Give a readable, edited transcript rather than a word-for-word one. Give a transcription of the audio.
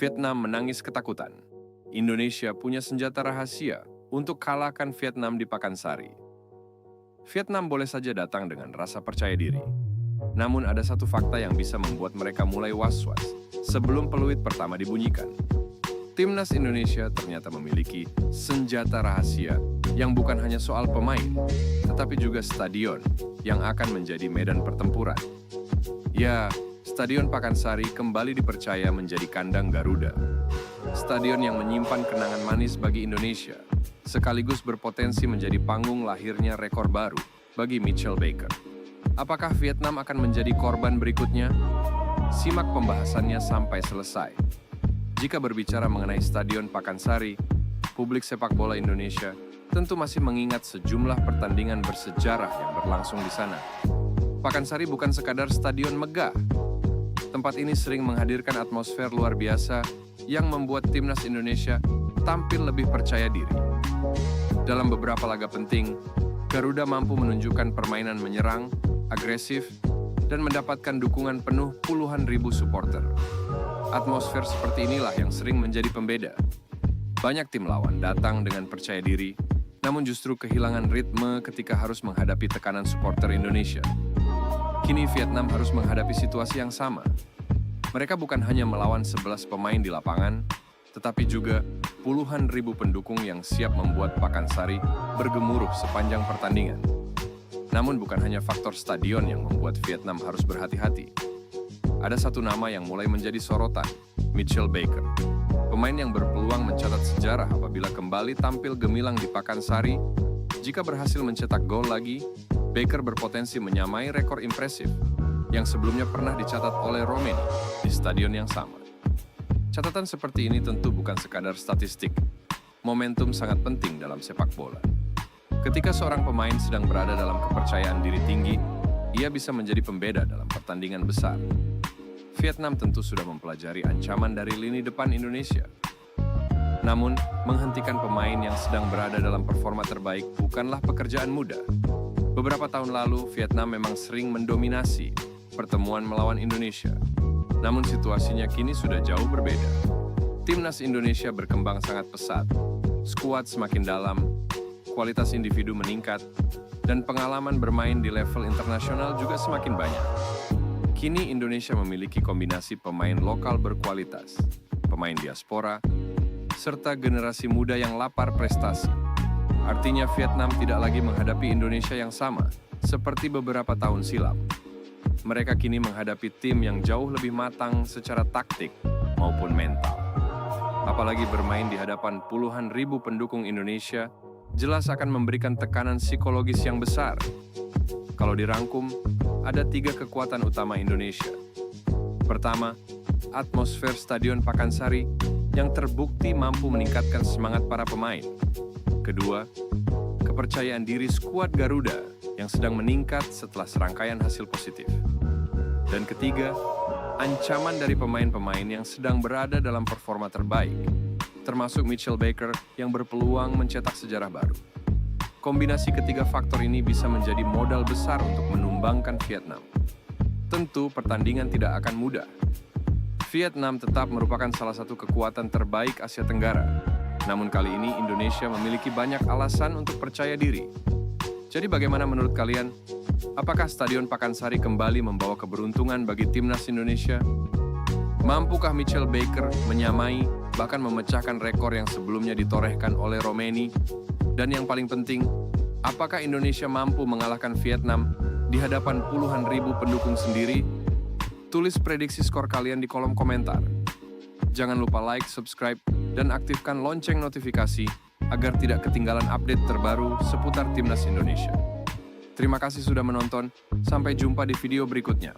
Vietnam menangis ketakutan. Indonesia punya senjata rahasia untuk kalahkan Vietnam di Pakansari. Vietnam boleh saja datang dengan rasa percaya diri. Namun ada satu fakta yang bisa membuat mereka mulai was-was sebelum peluit pertama dibunyikan. Timnas Indonesia ternyata memiliki senjata rahasia yang bukan hanya soal pemain, tetapi juga stadion yang akan menjadi medan pertempuran. Ya, Stadion Pakansari kembali dipercaya menjadi kandang Garuda. Stadion yang menyimpan kenangan manis bagi Indonesia, sekaligus berpotensi menjadi panggung lahirnya rekor baru bagi Mitchell Baker. Apakah Vietnam akan menjadi korban berikutnya? Simak pembahasannya sampai selesai. Jika berbicara mengenai Stadion Pakansari, publik sepak bola Indonesia tentu masih mengingat sejumlah pertandingan bersejarah yang berlangsung di sana. Pakansari bukan sekadar stadion megah. Tempat ini sering menghadirkan atmosfer luar biasa yang membuat timnas Indonesia tampil lebih percaya diri. Dalam beberapa laga penting, Garuda mampu menunjukkan permainan menyerang, agresif, dan mendapatkan dukungan penuh puluhan ribu supporter. Atmosfer seperti inilah yang sering menjadi pembeda. Banyak tim lawan datang dengan percaya diri, namun justru kehilangan ritme ketika harus menghadapi tekanan supporter Indonesia. Kini Vietnam harus menghadapi situasi yang sama. Mereka bukan hanya melawan 11 pemain di lapangan, tetapi juga puluhan ribu pendukung yang siap membuat Pakansari bergemuruh sepanjang pertandingan. Namun bukan hanya faktor stadion yang membuat Vietnam harus berhati-hati. Ada satu nama yang mulai menjadi sorotan, Mitchell Baker. Pemain yang berpeluang mencatat sejarah apabila kembali tampil gemilang di Pakansari. Jika berhasil mencetak gol lagi, Baker berpotensi menyamai rekor impresif yang sebelumnya pernah dicatat oleh Romeni di stadion yang sama. Catatan seperti ini tentu bukan sekadar statistik. Momentum sangat penting dalam sepak bola. Ketika seorang pemain sedang berada dalam kepercayaan diri tinggi, ia bisa menjadi pembeda dalam pertandingan besar. Vietnam tentu sudah mempelajari ancaman dari lini depan Indonesia. Namun, menghentikan pemain yang sedang berada dalam performa terbaik bukanlah pekerjaan mudah. Beberapa tahun lalu, Vietnam memang sering mendominasi pertemuan melawan Indonesia. Namun situasinya kini sudah jauh berbeda. Timnas Indonesia berkembang sangat pesat, skuad semakin dalam, kualitas individu meningkat, dan pengalaman bermain di level internasional juga semakin banyak. Kini Indonesia memiliki kombinasi pemain lokal berkualitas, pemain diaspora, serta generasi muda yang lapar prestasi. Artinya Vietnam tidak lagi menghadapi Indonesia yang sama, seperti beberapa tahun silam. Mereka kini menghadapi tim yang jauh lebih matang secara taktik maupun mental. Apalagi bermain di hadapan puluhan ribu pendukung Indonesia, jelas akan memberikan tekanan psikologis yang besar. Kalau dirangkum, ada 3 kekuatan utama Indonesia. Pertama, atmosfer Stadion Pakansari yang terbukti mampu meningkatkan semangat para pemain. Kedua, kepercayaan diri skuad Garuda yang sedang meningkat setelah serangkaian hasil positif. Dan ketiga, ancaman dari pemain-pemain yang sedang berada dalam performa terbaik, termasuk Mitchell Baker yang berpeluang mencetak sejarah baru. Kombinasi ketiga faktor ini bisa menjadi modal besar untuk menumbangkan Vietnam. Tentu pertandingan tidak akan mudah. Vietnam tetap merupakan salah satu kekuatan terbaik Asia Tenggara. Namun kali ini Indonesia memiliki banyak alasan untuk percaya diri. Jadi bagaimana menurut kalian? Apakah Stadion Pakansari kembali membawa keberuntungan bagi timnas Indonesia? Mampukah Mitchell Baker menyamai, bahkan memecahkan rekor yang sebelumnya ditorehkan oleh Romeni? Dan yang paling penting, apakah Indonesia mampu mengalahkan Vietnam di hadapan puluhan ribu pendukung sendiri? Tulis prediksi skor kalian di kolom komentar. Jangan lupa like, subscribe, dan aktifkan lonceng notifikasi agar tidak ketinggalan update terbaru seputar timnas Indonesia. Terima kasih sudah menonton, sampai jumpa di video berikutnya.